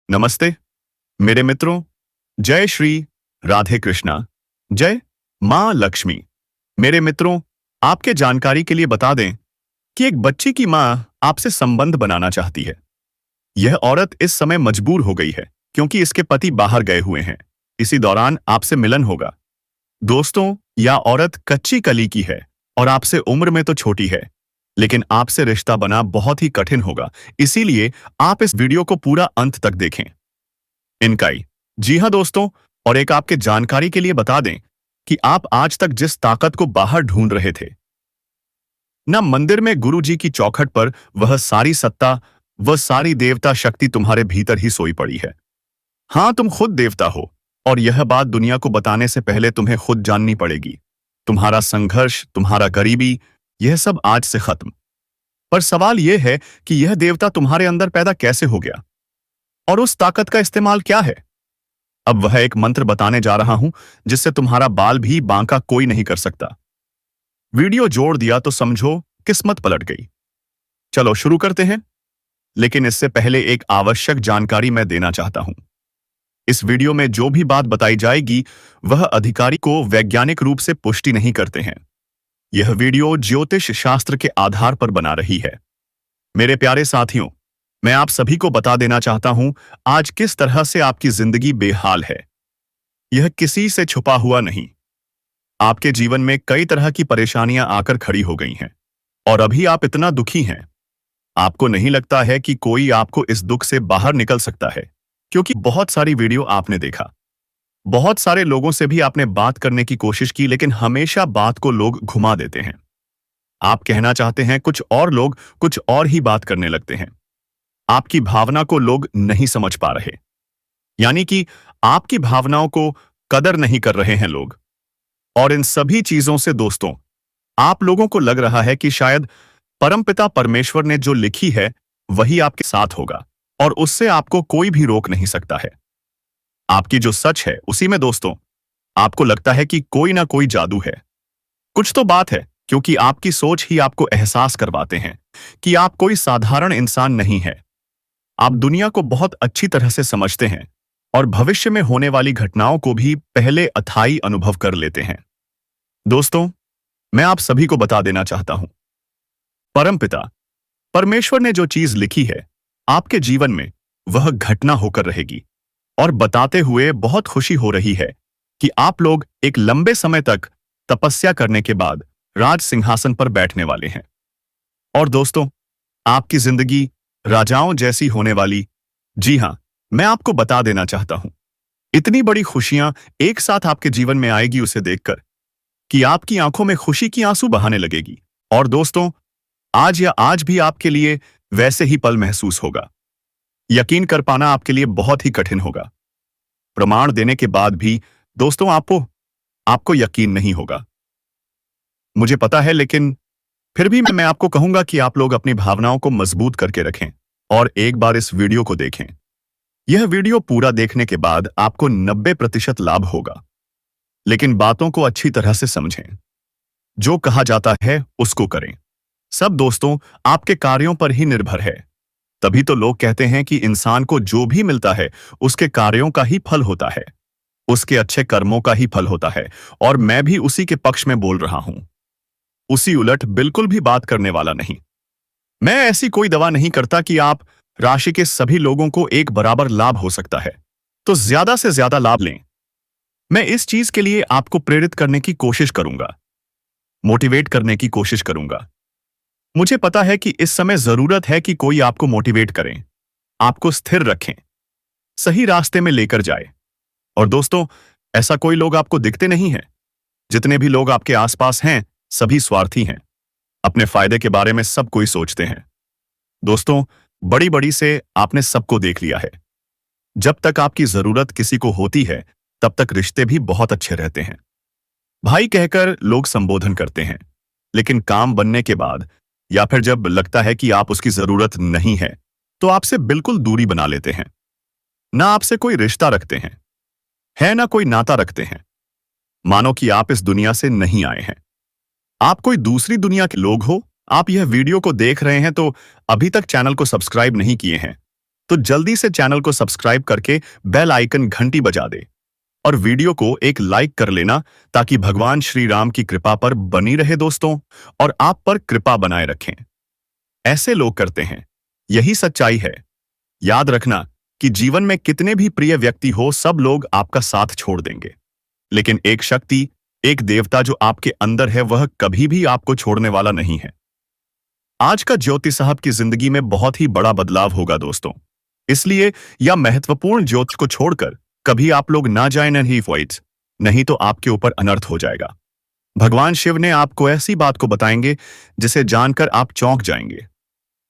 नमस्ते मेरे मित्रों। जय श्री राधे कृष्णा। जय मां लक्ष्मी। मेरे मित्रों, आपके जानकारी के लिए बता दें कि एक बच्ची की मां आपसे संबंध बनाना चाहती है। यह औरत इस समय मजबूर हो गई है क्योंकि इसके पति बाहर गए हुए हैं। इसी दौरान आपसे मिलन होगा। दोस्तों, यह औरत कच्ची कली की है और आपसे उम्र में तो छोटी है, लेकिन आपसे रिश्ता बना बहुत ही कठिन होगा। इसीलिए आप इस वीडियो को पूरा अंत तक देखें। इनकाई। जी हाँ दोस्तों, और एक आपके जानकारी के लिए बता दें कि आप आज तक जिस ताकत को बाहर ढूंढ रहे थे, ना मंदिर में गुरु जी की चौखट पर, वह सारी सत्ता, वह सारी देवता शक्ति तुम्हारे भीतर ही सोई पड़ी है। हाँ, तुम खुद देवता हो और यह बात दुनिया को बताने से पहले तुम्हें खुद जाननी पड़ेगी। तुम्हारा संघर्ष, तुम्हारा गरीबी, यह सब आज से खत्म। पर सवाल यह है कि यह देवता तुम्हारे अंदर पैदा कैसे हो गया और उस ताकत का इस्तेमाल क्या है। अब वह एक मंत्र बताने जा रहा हूं जिससे तुम्हारा बाल भी बांका कोई नहीं कर सकता। वीडियो जोड़ दिया तो समझो किस्मत पलट गई। चलो शुरू करते हैं, लेकिन इससे पहले एक आवश्यक जानकारी मैं देना चाहता हूं। इस वीडियो में जो भी बात बताई जाएगी वह अधिकारी को वैज्ञानिक रूप से पुष्टि नहीं करते हैं। यह वीडियो ज्योतिष शास्त्र के आधार पर बना रही है। मेरे प्यारे साथियों, मैं आप सभी को बता देना चाहता हूं आज किस तरह से आपकी जिंदगी बेहाल है। यह किसी से छुपा हुआ नहीं। आपके जीवन में कई तरह की परेशानियां आकर खड़ी हो गई हैं और अभी आप इतना दुखी हैं। आपको नहीं लगता है कि कोई आपको इस दुख से बाहर निकल सकता है, क्योंकि बहुत सारी वीडियो आपने देखा, बहुत सारे लोगों से भी आपने बात करने की कोशिश की, लेकिन हमेशा बात को लोग घुमा देते हैं। आप कहना चाहते हैं कुछ और, लोग कुछ और ही बात करने लगते हैं। आपकी भावना को लोग नहीं समझ पा रहे, यानी कि आपकी भावनाओं को कदर नहीं कर रहे हैं लोग। और इन सभी चीजों से दोस्तों, आप लोगों को लग रहा है कि शायद परमपिता परमेश्वर ने जो लिखी है वही आपके साथ होगा और उससे आपको कोई भी रोक नहीं सकता है। आपकी जो सच है उसी में दोस्तों आपको लगता है कि कोई ना कोई जादू है। कुछ तो बात है, क्योंकि आपकी सोच ही आपको एहसास करवाते हैं कि आप कोई साधारण इंसान नहीं है। आप दुनिया को बहुत अच्छी तरह से समझते हैं और भविष्य में होने वाली घटनाओं को भी पहले अथाई अनुभव कर लेते हैं। दोस्तों, मैं आप सभी को बता देना चाहता हूं, परमपिता परमेश्वर ने जो चीज लिखी है आपके जीवन में वह घटना होकर रहेगी। और बताते हुए बहुत खुशी हो रही है कि आप लोग एक लंबे समय तक तपस्या करने के बाद राज सिंहासन पर बैठने वाले हैं। और दोस्तों, आपकी जिंदगी राजाओं जैसी होने वाली। जी हां, मैं आपको बता देना चाहता हूं, इतनी बड़ी खुशियां एक साथ आपके जीवन में आएगी उसे देखकर कि आपकी आंखों में खुशी की आंसू बहाने लगेगी। और दोस्तों, आज या आज भी आपके लिए वैसे ही पल महसूस होगा। यकीन कर पाना आपके लिए बहुत ही कठिन होगा। प्रमाण देने के बाद भी दोस्तों आपको यकीन नहीं होगा, मुझे पता है, लेकिन फिर भी मैं आपको कहूंगा कि आप लोग अपनी भावनाओं को मजबूत करके रखें और एक बार इस वीडियो को देखें। यह वीडियो पूरा देखने के बाद आपको 90% लाभ होगा, लेकिन बातों को अच्छी तरह से समझें। जो कहा जाता है उसको करें। सब दोस्तों आपके कार्यों पर ही निर्भर है। तभी तो लोग कहते हैं कि इंसान को जो भी मिलता है उसके कार्यों का ही फल होता है, उसके अच्छे कर्मों का ही फल होता है। और मैं भी उसी के पक्ष में बोल रहा हूं, उसी उलट बिल्कुल भी बात करने वाला नहीं। मैं ऐसी कोई दवा नहीं करता कि आप राशि के सभी लोगों को एक बराबर लाभ हो सकता है तो ज्यादा से ज्यादा लाभ लें। मैं इस चीज के लिए आपको प्रेरित करने की कोशिश करूंगा, मोटिवेट करने की कोशिश करूंगा। मुझे पता है कि इस समय जरूरत है कि कोई आपको मोटिवेट करें, आपको स्थिर रखें, सही रास्ते में लेकर जाए। और दोस्तों, ऐसा कोई लोग आपको दिखते नहीं हैं। जितने भी लोग आपके आसपास हैं सभी स्वार्थी हैं, अपने फायदे के बारे में सब कोई सोचते हैं। दोस्तों, बड़ी बड़ी से आपने सबको देख लिया है। जब तक आपकी जरूरत किसी को होती है तब तक रिश्ते भी बहुत अच्छे रहते हैं। भाई कहकर लोग संबोधन करते हैं, लेकिन काम बनने के बाद या फिर जब लगता है कि आप उसकी जरूरत नहीं है तो आपसे बिल्कुल दूरी बना लेते हैं। ना आपसे कोई रिश्ता रखते हैं, है ना कोई नाता रखते हैं। मानो कि आप इस दुनिया से नहीं आए हैं, आप कोई दूसरी दुनिया के लोग हो। आप यह वीडियो को देख रहे हैं तो अभी तक चैनल को सब्सक्राइब नहीं किए हैं तो जल्दी से चैनल को सब्सक्राइब करके बेल आइकन घंटी बजा दे और वीडियो को एक लाइक कर लेना ताकि भगवान श्री राम की कृपा पर बनी रहे दोस्तों, और आप पर कृपा बनाए रखें। ऐसे लोग करते हैं, यही सच्चाई है। याद रखना कि जीवन में कितने भी प्रिय व्यक्ति हो, सब लोग आपका साथ छोड़ देंगे, लेकिन एक शक्ति, एक देवता जो आपके अंदर है, वह कभी भी आपको छोड़ने वाला नहीं है। आज का ज्योति साहब की जिंदगी में बहुत ही बड़ा बदलाव होगा दोस्तों, इसलिए यह महत्वपूर्ण ज्योति को छोड़कर कभी आप लोग ना जाए, नहीं तो आपके ऊपर अनर्थ हो जाएगा। भगवान शिव ने आपको ऐसी बात को बताएंगे जिसे जानकर आप चौंक जाएंगे।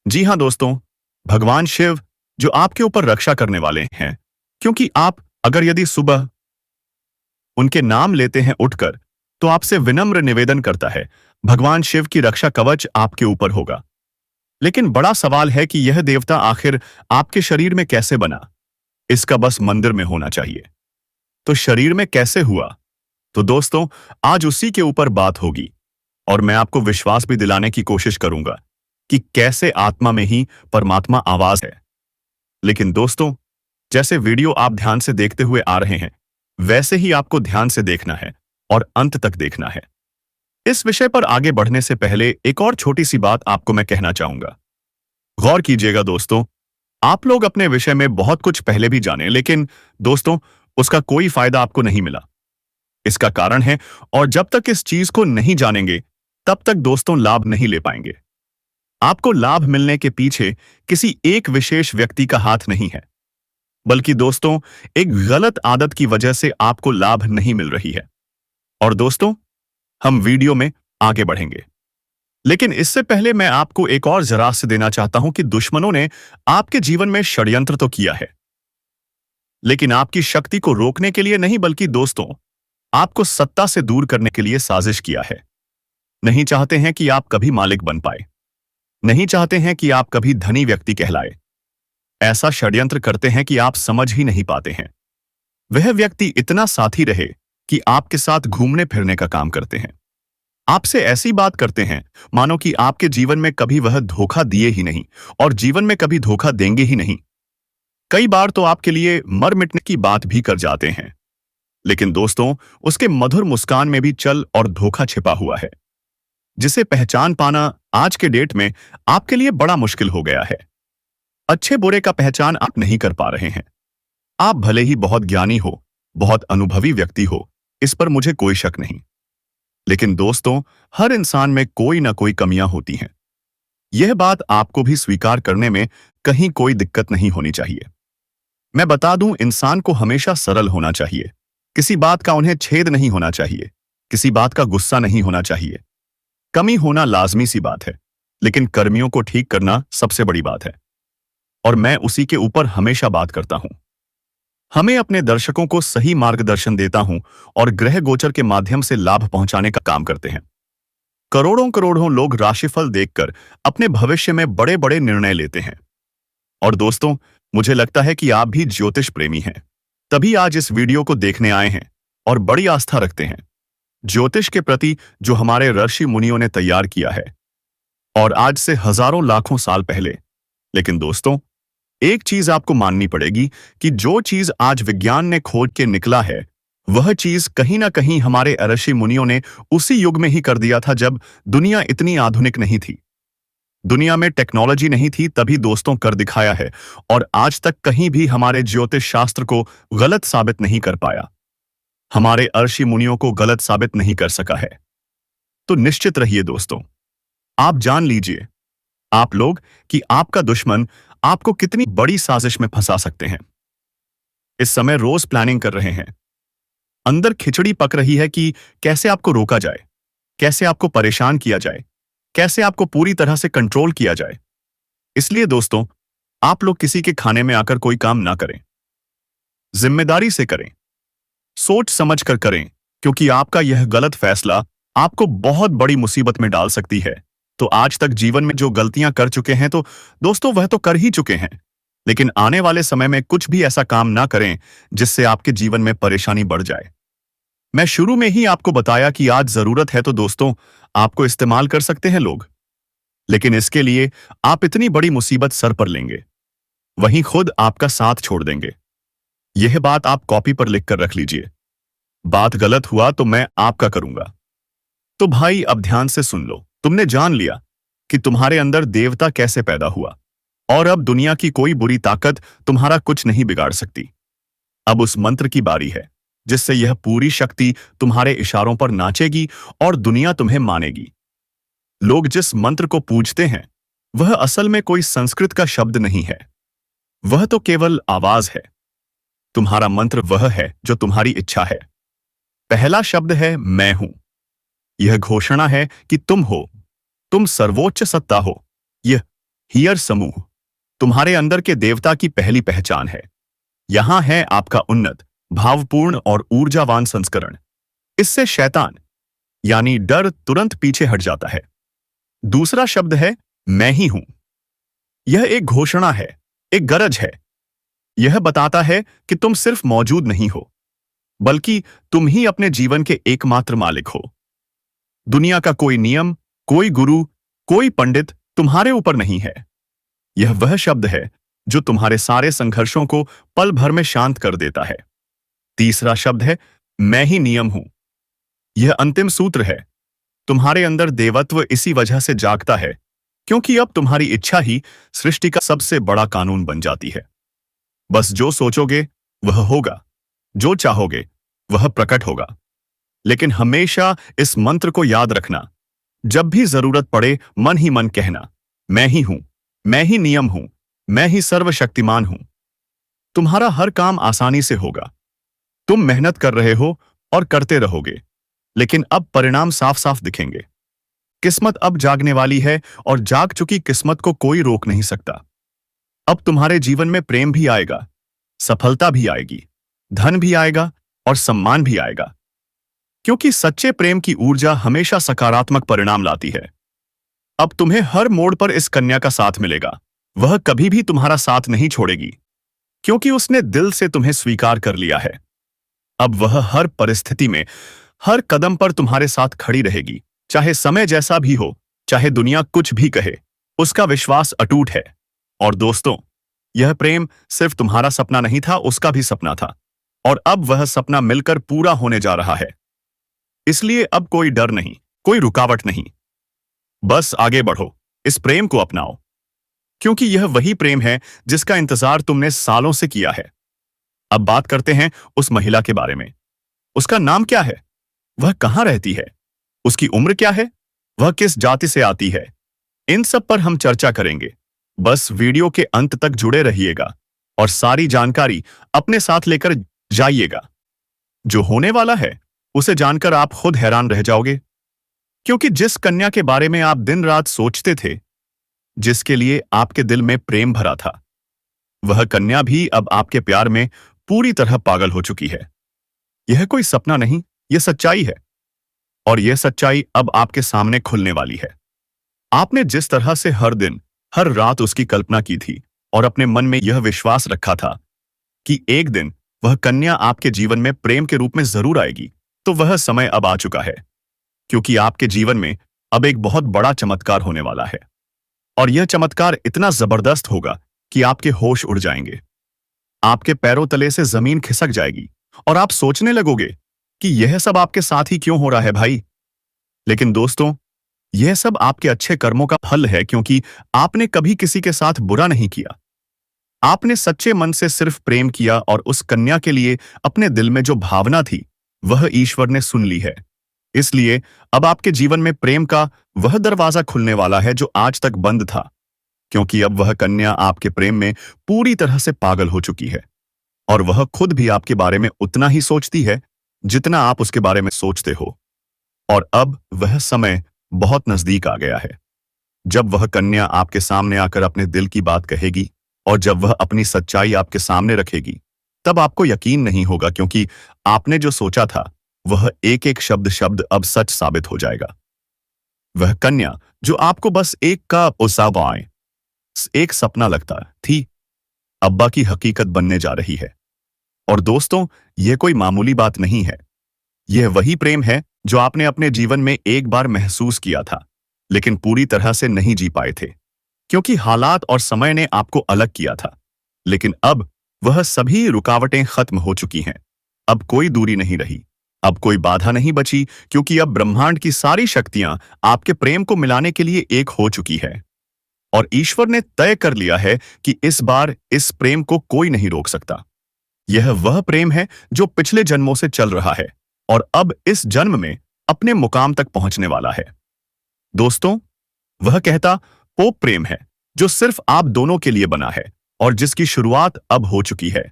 जी हाँ दोस्तों, भगवान शिव जो आपके ऊपर रक्षा करने वाले हैं, क्योंकि आप अगर यदि सुबह उनके नाम लेते हैं उठकर, तो आपसे विनम्र निवेदन करता है, भगवान शिव की रक्षा कवच आपके ऊपर होगा। लेकिन बड़ा सवाल है कि यह देवता आखिर आपके शरीर में कैसे बना? इसका बस मंदिर में होना चाहिए। तो शरीर में कैसे हुआ? तो दोस्तों, आज उसी के ऊपर बात होगी और मैं आपको विश्वास भी दिलाने की कोशिश करूंगा कि कैसे आत्मा में ही परमात्मा आवाज है। लेकिन दोस्तों, जैसे वीडियो आप ध्यान से देखते हुए आ रहे हैं, वैसे ही आपको ध्यान से देखना है और अंत तक देखना है। इस विषय पर आगे बढ़ने से पहले एक और छोटी सी बात आपको मैं कहना चाहूंगा। गौर कीजिएगा दोस्तों, आप लोग अपने विषय में बहुत कुछ पहले भी जाने, लेकिन दोस्तों उसका कोई फायदा आपको नहीं मिला। इसका कारण है, और जब तक इस चीज को नहीं जानेंगे तब तक दोस्तों लाभ नहीं ले पाएंगे। आपको लाभ मिलने के पीछे किसी एक विशेष व्यक्ति का हाथ नहीं है, बल्कि दोस्तों एक गलत आदत की वजह से आपको लाभ नहीं मिल रही है। और दोस्तों, हम वीडियो में आगे बढ़ेंगे, लेकिन इससे पहले मैं आपको एक और जरा से देना चाहता हूं कि दुश्मनों ने आपके जीवन में षड्यंत्र तो किया है, लेकिन आपकी शक्ति को रोकने के लिए नहीं, बल्कि दोस्तों आपको सत्ता से दूर करने के लिए साजिश किया है। नहीं चाहते हैं कि आप कभी मालिक बन पाए, नहीं चाहते हैं कि आप कभी धनी व्यक्ति कहलाए। ऐसा षड्यंत्र करते हैं कि आप समझ ही नहीं पाते हैं। वह व्यक्ति इतना साथी रहे कि आपके साथ घूमने फिरने का काम करते हैं, आपसे ऐसी बात करते हैं मानो कि आपके जीवन में कभी वह धोखा दिए ही नहीं और जीवन में कभी धोखा देंगे ही नहीं। कई बार तो आपके लिए मर मिटने की बात भी कर जाते हैं, लेकिन दोस्तों उसके मधुर मुस्कान में भी छल और धोखा छिपा हुआ है, जिसे पहचान पाना आज के डेट में आपके लिए बड़ा मुश्किल हो गया है। अच्छे बुरे का पहचान आप नहीं कर पा रहे हैं। आप भले ही बहुत ज्ञानी हो, बहुत अनुभवी व्यक्ति हो, इस पर मुझे कोई शक नहीं, लेकिन दोस्तों हर इंसान में कोई ना कोई कमियां होती हैं। यह बात आपको भी स्वीकार करने में कहीं कोई दिक्कत नहीं होनी चाहिए। मैं बता दूं, इंसान को हमेशा सरल होना चाहिए, किसी बात का उन्हें छेद नहीं होना चाहिए, किसी बात का गुस्सा नहीं होना चाहिए। कमी होना लाजमी सी बात है, लेकिन कर्मियों को ठीक करना सबसे बड़ी बात है, और मैं उसी के ऊपर हमेशा बात करता हूं। हमें अपने दर्शकों को सही मार्गदर्शन देता हूं और ग्रह गोचर के माध्यम से लाभ पहुंचाने का काम करते हैं। करोड़ों करोड़ों लोग राशिफल देखकर अपने भविष्य में बड़े बड़े निर्णय लेते हैं। और दोस्तों, मुझे लगता है कि आप भी ज्योतिष प्रेमी हैं, तभी आज इस वीडियो को देखने आए हैं और बड़ी आस्था रखते हैं ज्योतिष के प्रति, जो हमारे ऋषि मुनियों ने तैयार किया है, और आज से हजारों लाखों साल पहले। लेकिन दोस्तों, एक चीज आपको माननी पड़ेगी कि जो चीज आज विज्ञान ने खोज के निकला है, वह चीज कहीं ना कहीं हमारे ऋषि मुनियों ने उसी युग में ही कर दिया था, जब दुनिया इतनी आधुनिक नहीं थी, दुनिया में टेक्नोलॉजी नहीं थी, तभी दोस्तों कर दिखाया है, और आज तक कहीं भी हमारे ज्योतिष शास्त्र को गलत साबित नहीं कर पाया, हमारे ऋषि मुनियों को गलत साबित नहीं कर सका है। तो निश्चित रहिए दोस्तों, आप जान लीजिए आप लोग कि आपका दुश्मन आपको कितनी बड़ी साजिश में फंसा सकते हैं। इस समय रोज प्लानिंग कर रहे हैं, अंदर खिचड़ी पक रही है कि कैसे आपको रोका जाए, कैसे आपको परेशान किया जाए, कैसे आपको पूरी तरह से कंट्रोल किया जाए। इसलिए दोस्तों, आप लोग किसी के खाने में आकर कोई काम ना करें, जिम्मेदारी से करें, सोच समझ कर करें, क्योंकि आपका यह गलत फैसला आपको बहुत बड़ी मुसीबत में डाल सकती है। तो आज तक जीवन में जो गलतियां कर चुके हैं, तो दोस्तों वह तो कर ही चुके हैं, लेकिन आने वाले समय में कुछ भी ऐसा काम ना करें जिससे आपके जीवन में परेशानी बढ़ जाए। मैं शुरू में ही आपको बताया कि आज जरूरत है तो दोस्तों आपको इस्तेमाल कर सकते हैं लोग, लेकिन इसके लिए आप इतनी बड़ी मुसीबत सर पर लेंगे। वहीं खुद आपका साथ छोड़ देंगे। यह बात आप कॉपी पर लिख कर रख लीजिए। बात गलत हुआ तो मैं आपका करूंगा। तो भाई अब ध्यान से सुन लो। तुमने जान लिया कि तुम्हारे अंदर देवता कैसे पैदा हुआ और अब दुनिया की कोई बुरी ताकत तुम्हारा कुछ नहीं बिगाड़ सकती। अब उस मंत्र की बारी है जिससे यह पूरी शक्ति तुम्हारे इशारों पर नाचेगी और दुनिया तुम्हें मानेगी। लोग जिस मंत्र को पूजते हैं वह असल में कोई संस्कृत का शब्द नहीं है, वह तो केवल आवाज है। तुम्हारा मंत्र वह है जो तुम्हारी इच्छा है। पहला शब्द है मैं हूं। यह घोषणा है कि तुम हो, तुम सर्वोच्च सत्ता हो। यह हियर समूह तुम्हारे अंदर के देवता की पहली पहचान है। यहां है आपका उन्नत, भावपूर्ण और ऊर्जावान संस्करण। इससे शैतान यानी डर तुरंत पीछे हट जाता है। दूसरा शब्द है मैं ही हूं। यह एक घोषणा है, एक गरज है। यह बताता है कि तुम सिर्फ मौजूद नहीं हो, बल्कि तुम ही अपने जीवन के एकमात्र मालिक हो। दुनिया का कोई नियम, कोई गुरु, कोई पंडित तुम्हारे ऊपर नहीं है। यह वह शब्द है जो तुम्हारे सारे संघर्षों को पल भर में शांत कर देता है। तीसरा शब्द है मैं ही नियम हूं। यह अंतिम सूत्र है। तुम्हारे अंदर देवत्व इसी वजह से जागता है क्योंकि अब तुम्हारी इच्छा ही सृष्टि का सबसे बड़ा कानून बन जाती है। बस जो सोचोगे वह होगा, जो चाहोगे वह प्रकट होगा। लेकिन हमेशा इस मंत्र को याद रखना, जब भी जरूरत पड़े मन ही मन कहना, मैं ही हूं, मैं ही नियम हूं, मैं ही सर्वशक्तिमान हूं। तुम्हारा हर काम आसानी से होगा। तुम मेहनत कर रहे हो और करते रहोगे, लेकिन अब परिणाम साफ साफ दिखेंगे। किस्मत अब जागने वाली है और जाग चुकी किस्मत को कोई रोक नहीं सकता। अब तुम्हारे जीवन में प्रेम भी आएगा, सफलता भी आएगी, धन भी आएगा और सम्मान भी आएगा। क्योंकि सच्चे प्रेम की ऊर्जा हमेशा सकारात्मक परिणाम लाती है। अब तुम्हें हर मोड़ पर इस कन्या का साथ मिलेगा। वह कभी भी तुम्हारा साथ नहीं छोड़ेगी क्योंकि उसने दिल से तुम्हें स्वीकार कर लिया है। अब वह हर परिस्थिति में, हर कदम पर तुम्हारे साथ खड़ी रहेगी, चाहे समय जैसा भी हो, चाहे दुनिया कुछ भी कहे। उसका विश्वास अटूट है। और दोस्तों, यह प्रेम सिर्फ तुम्हारा सपना नहीं था, उसका भी सपना था। और अब वह सपना मिलकर पूरा होने जा रहा है। इसलिए अब कोई डर नहीं, कोई रुकावट नहीं। बस आगे बढ़ो, इस प्रेम को अपनाओ, क्योंकि यह वही प्रेम है जिसका इंतजार तुमने सालों से किया है। अब बात करते हैं उस महिला के बारे में। उसका नाम क्या है? वह कहां रहती है? उसकी उम्र क्या है? वह किस जाति से आती है? इन सब पर हम चर्चा करेंगे। बस वीडियो के अंत तक जुड़े रहिएगा और सारी जानकारी अपने साथ लेकर जाइएगा। जो होने वाला है उसे जानकर आप खुद हैरान रह जाओगे, क्योंकि जिस कन्या के बारे में आप दिन रात सोचते थे, जिसके लिए आपके दिल में प्रेम भरा था, वह कन्या भी अब आपके प्यार में पूरी तरह पागल हो चुकी है। यह कोई सपना नहीं, यह सच्चाई है। और यह सच्चाई अब आपके सामने खुलने वाली है। आपने जिस तरह से हर दिन, हर रात उसकी कल्पना की थी और अपने मन में यह विश्वास रखा था कि एक दिन वह कन्या आपके जीवन में प्रेम के रूप में जरूर आएगी, तो वह समय अब आ चुका है। क्योंकि आपके जीवन में अब एक बहुत बड़ा चमत्कार होने वाला है। और यह चमत्कार इतना जबरदस्त होगा कि आपके होश उड़ जाएंगे। आपके पैरों तले से जमीन खिसक जाएगी और आप सोचने लगोगे कि यह सब आपके साथ ही क्यों हो रहा है भाई। लेकिन दोस्तों, यह सब आपके अच्छे कर्मों का फल है, क्योंकि आपने कभी किसी के साथ बुरा नहीं किया। आपने सच्चे मन से सिर्फ प्रेम किया और उस कन्या के लिए अपने दिल में जो भावना थी वह ईश्वर ने सुन ली है। इसलिए अब आपके जीवन में प्रेम का वह दरवाजा खुलने वाला है जो आज तक बंद था, क्योंकि अब वह कन्या आपके प्रेम में पूरी तरह से पागल हो चुकी है। और वह खुद भी आपके बारे में उतना ही सोचती है जितना आप उसके बारे में सोचते हो। और अब वह समय बहुत नजदीक आ गया है जब वह कन्या आपके सामने आकर अपने दिल की बात कहेगी। और जब वह अपनी सच्चाई आपके सामने रखेगी, तब आपको यकीन नहीं होगा, क्योंकि आपने जो सोचा था वह एक एक शब्द अब सच साबित हो जाएगा। वह कन्या जो आपको बस एक सपना लगता थी, अब्बा की हकीकत बनने जा रही है। और दोस्तों, यह कोई मामूली बात नहीं है। यह वही प्रेम है जो आपने अपने जीवन में एक बार महसूस किया था, लेकिन पूरी तरह से नहीं जी पाए थे, क्योंकि हालात और समय ने आपको अलग किया था। लेकिन अब वह सभी रुकावटें खत्म हो चुकी हैं। अब कोई दूरी नहीं रही, अब कोई बाधा नहीं बची, क्योंकि अब ब्रह्मांड की सारी शक्तियां आपके प्रेम को मिलाने के लिए एक हो चुकी है। और ईश्वर ने तय कर लिया है कि इस बार इस प्रेम को कोई नहीं रोक सकता। यह वह प्रेम है जो पिछले जन्मों से चल रहा है और अब इस जन्म में अपने मुकाम तक पहुंचने वाला है। दोस्तों, वह कहता पोप प्रेम है जो सिर्फ आप दोनों के लिए बना है और जिसकी शुरुआत अब हो चुकी है।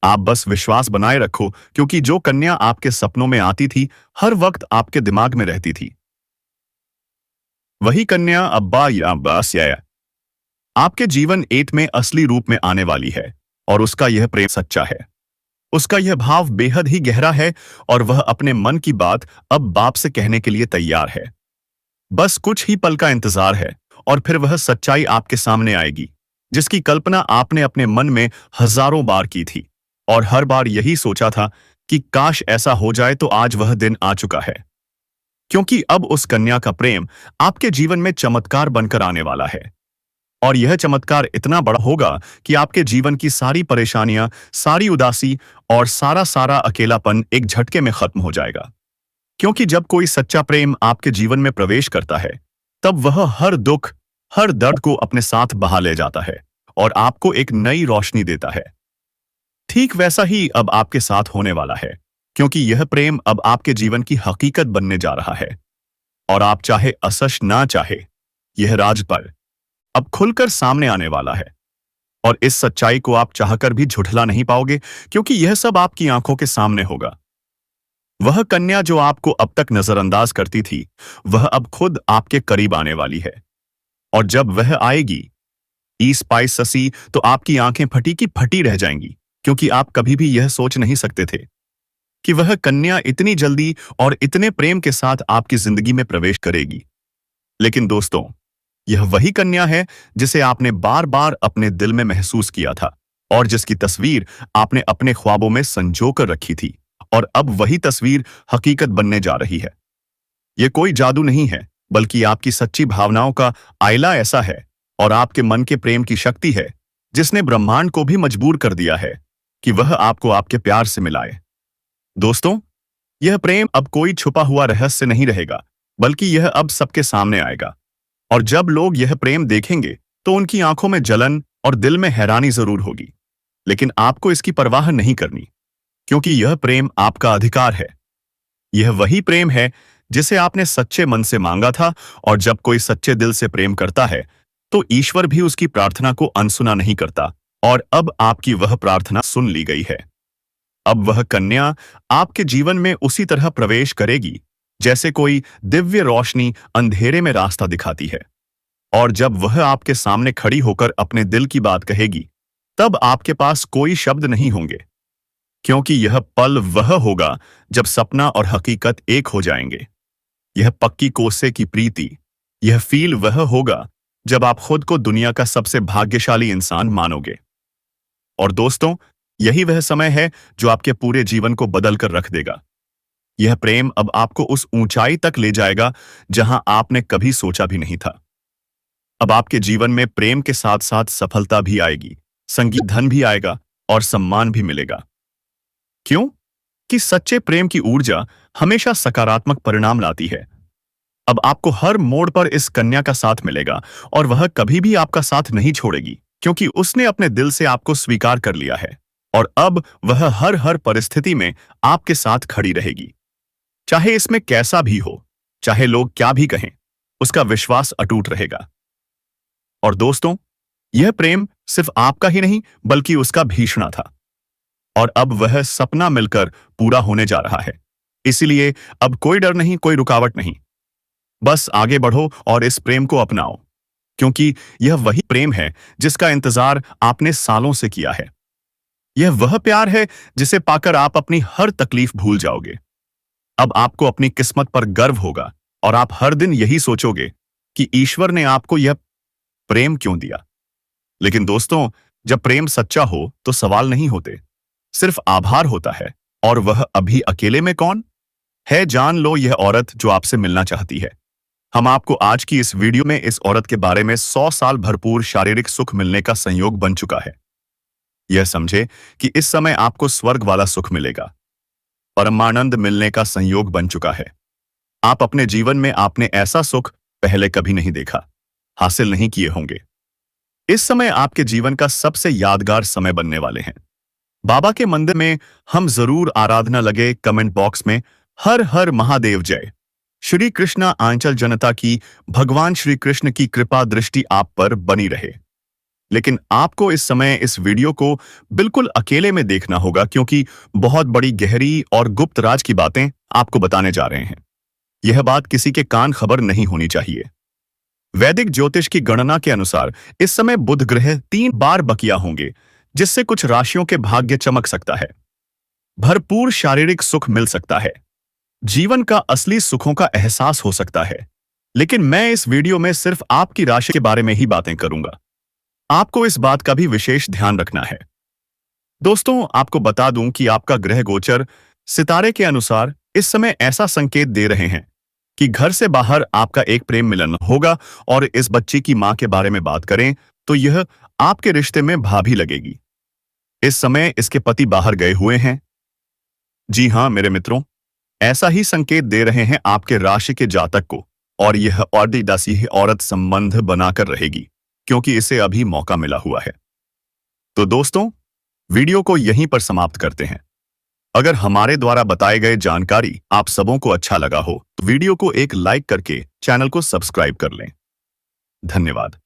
आप बस विश्वास बनाए रखो, क्योंकि जो कन्या आपके सपनों में आती थी, हर वक्त आपके दिमाग में रहती थी, वही कन्या अब्बा या अब्बास या आपके जीवन एट में असली रूप में आने वाली है। और उसका यह प्रेम सच्चा है, उसका यह भाव बेहद ही गहरा है और वह अपने मन की बात अब बाप से कहने के लिए तैयार है। बस कुछ ही पल का इंतजार है और फिर वह सच्चाई आपके सामने आएगी, जिसकी कल्पना आपने अपने मन में हजारों बार की थी और हर बार यही सोचा था कि काश ऐसा हो जाए। तो आज वह दिन आ चुका है, क्योंकि अब उस कन्या का प्रेम आपके जीवन में चमत्कार बनकर आने वाला है। और यह चमत्कार इतना बड़ा होगा कि आपके जीवन की सारी परेशानियां, सारी उदासी और सारा सारा अकेलापन एक झटके में खत्म हो जाएगा। क्योंकि जब कोई सच्चा प्रेम आपके जीवन में प्रवेश करता है, तब वह हर दुख, हर दर्द को अपने साथ बहा ले जाता है और आपको एक नई रोशनी देता है। ठीक वैसा ही अब आपके साथ होने वाला है, क्योंकि यह प्रेम अब आपके जीवन की हकीकत बनने जा रहा है। और आप चाहे असश ना चाहे, यह राज पर अब खुलकर सामने आने वाला है। और इस सच्चाई को आप चाहकर भी झुठला नहीं पाओगे, क्योंकि यह सब आपकी आंखों के सामने होगा। वह कन्या जो आपको अब तक नजरअंदाज करती थी, वह अब खुद आपके करीब आने वाली है। और जब वह आएगी, ई स्पाइस ससी, तो आपकी आंखें फटी की फटी रह जाएंगी, क्योंकि आप कभी भी यह सोच नहीं सकते थे कि वह कन्या इतनी जल्दी और इतने प्रेम के साथ आपकी जिंदगी में प्रवेश करेगी। लेकिन दोस्तों, यह वही कन्या है जिसे आपने बार बार अपने दिल में महसूस किया था और जिसकी तस्वीर आपने अपने ख्वाबों में संजो कर रखी थी। और अब वही तस्वीर हकीकत बनने जा रही है। यह कोई जादू नहीं है, बल्कि आपकी सच्ची भावनाओं का आईला ऐसा है और आपके मन के प्रेम की शक्ति है, जिसने ब्रह्मांड को भी मजबूर कर दिया है कि वह आपको आपके प्यार से मिलाए। दोस्तों, यह प्रेम अब कोई छुपा हुआ रहस्य नहीं रहेगा, बल्कि यह अब सबके सामने आएगा। और जब लोग यह प्रेम देखेंगे, तो उनकी आंखों में जलन और दिल में हैरानी जरूर होगी, लेकिन आपको इसकी परवाह नहीं करनी, क्योंकि यह प्रेम आपका अधिकार है। यह वही प्रेम है जिसे आपने सच्चे मन से मांगा था। और जब कोई सच्चे दिल से प्रेम करता है, तो ईश्वर भी उसकी प्रार्थना को अनसुना नहीं करता। और अब आपकी वह प्रार्थना सुन ली गई है। अब वह कन्या आपके जीवन में उसी तरह प्रवेश करेगी जैसे कोई दिव्य रोशनी अंधेरे में रास्ता दिखाती है। और जब वह आपके सामने खड़ी होकर अपने दिल की बात कहेगी, तब आपके पास कोई शब्द नहीं होंगे, क्योंकि यह पल वह होगा जब सपना और हकीकत एक हो जाएंगे। यह पक्की कोसे की प्रीति, यह फील वह होगा जब आप खुद को दुनिया का सबसे भाग्यशाली इंसान मानोगे। और दोस्तों, यही वह समय है जो आपके पूरे जीवन को बदल कर रख देगा। यह प्रेम अब आपको उस ऊंचाई तक ले जाएगा जहां आपने कभी सोचा भी नहीं था। अब आपके जीवन में प्रेम के साथ साथ सफलता भी आएगी, संगीत, धन भी आएगा और सम्मान भी मिलेगा। क्यों? कि सच्चे प्रेम की ऊर्जा हमेशा सकारात्मक परिणाम लाती है। अब आपको हर मोड़ पर इस कन्या का साथ मिलेगा और वह कभी भी आपका साथ नहीं छोड़ेगी, क्योंकि उसने अपने दिल से आपको स्वीकार कर लिया है। और अब वह हर हर परिस्थिति में आपके साथ खड़ी रहेगी, चाहे इसमें कैसा भी हो, चाहे लोग क्या भी कहें, उसका विश्वास अटूट रहेगा। और दोस्तों, यह प्रेम सिर्फ आपका ही नहीं, बल्कि उसका भीषणा था। और अब वह सपना मिलकर पूरा होने जा रहा है। इसलिए अब कोई डर नहीं, कोई रुकावट नहीं। बस आगे बढ़ो और इस प्रेम को अपनाओ, क्योंकि यह वही प्रेम है जिसका इंतजार आपने सालों से किया है। यह वह प्यार है जिसे पाकर आप अपनी हर तकलीफ भूल जाओगे। अब आपको अपनी किस्मत पर गर्व होगा और आप हर दिन यही सोचोगे कि ईश्वर ने आपको यह प्रेम क्यों दिया। लेकिन दोस्तों, जब प्रेम सच्चा हो तो सवाल नहीं होते, सिर्फ आभार होता है। और वह अभी अकेले में कौन है? जान लो, यह औरत जो आपसे मिलना चाहती है। हम आपको आज की इस वीडियो में इस औरत के बारे में 100 साल भरपूर शारीरिक सुख मिलने का संयोग बन चुका है। यह समझे कि इस समय आपको स्वर्ग वाला सुख मिलेगा। परमानंद मिलने का संयोग बन चुका है। आप अपने जीवन में आपने ऐसा सुख पहले कभी नहीं देखा, हासिल नहीं किए होंगे। इस समय आपके जीवन का सबसे यादगार समय बनने वाले हैं। बाबा के मंदिर में हम जरूर आराधना लगे कमेंट बॉक्स में हर हर महादेव जय। श्री कृष्णा आंचल जनता की भगवान श्री कृष्ण की कृपा दृष्टि आप पर बनी रहे। लेकिन आपको इस समय इस वीडियो को बिल्कुल अकेले में देखना होगा, क्योंकि बहुत बड़ी गहरी और गुप्त राज की बातें आपको बताने जा रहे हैं। यह बात किसी के कान खबर नहीं होनी चाहिए। वैदिक ज्योतिष की गणना के अनुसार इस समय बुध ग्रह 3 बार बकिया होंगे, जिससे कुछ राशियों के भाग्य चमक सकता है। भरपूर शारीरिक सुख मिल सकता है। जीवन का असली सुखों का एहसास हो सकता है। लेकिन मैं इस वीडियो में सिर्फ आपकी राशि के बारे में ही बातें करूंगा। आपको इस बात का भी विशेष ध्यान रखना है। दोस्तों, आपको बता दूं कि आपका ग्रह गोचर सितारे के अनुसार इस समय ऐसा संकेत दे रहे हैं कि घर से बाहर आपका एक प्रेम मिलन होगा, और इस बच्ची की मां के बारे में बात करें तो यह आपके रिश्ते में भाभी लगेगी। इस समय इसके पति बाहर गए हुए हैं। जी हां मेरे मित्रों, ऐसा ही संकेत दे रहे हैं आपके राशि के जातक को, और यह औरती औरत संबंध बनाकर रहेगी, क्योंकि इसे अभी मौका मिला हुआ है। तो दोस्तों, वीडियो को यहीं पर समाप्त करते हैं। अगर हमारे द्वारा बताए गए जानकारी आप सबों को अच्छा लगा हो तो वीडियो को एक लाइक करके चैनल को सब्सक्राइब कर लें। धन्यवाद।